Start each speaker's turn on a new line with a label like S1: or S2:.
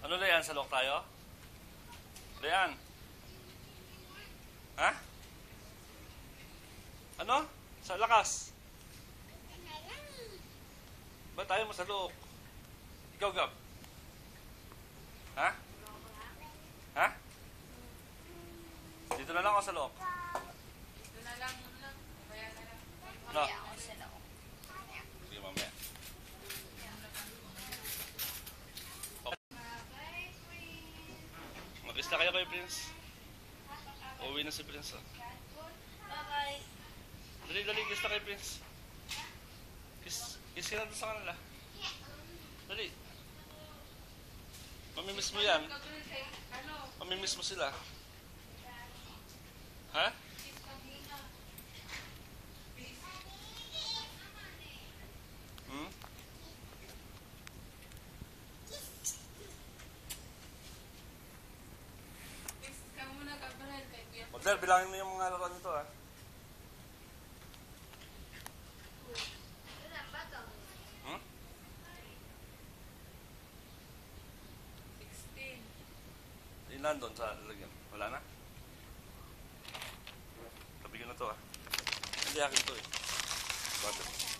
S1: Ano na yan? Salok tayo? Dayan? Ha? Ano? Sa lakas? Ba't tayo masalok? Ikaw, Gab? Ha? Ha? Dito na lang ako sa loob.
S2: Dito na lang. Kaya na lang.
S1: No.
S3: Mamaya ako sa loob.
S1: Sige, mamaya. Mag-kiss na kayo kay Prince. Uuwi na si Prince. Oh.
S3: Bye-bye.
S1: Dali, kiss na kay Prince. Kiss ka na doon sa kanila. Dali. Mamimiss mo yan. Mamimiss mo sila. Ha? Hmm? Model, bilangin mo yung mga laro nito, ha? Hmm?
S2: 16.
S1: Yung nandun sa lalagyan. Wala na? Tabi ko na to, ha? Hindi akin to, eh. Bakit?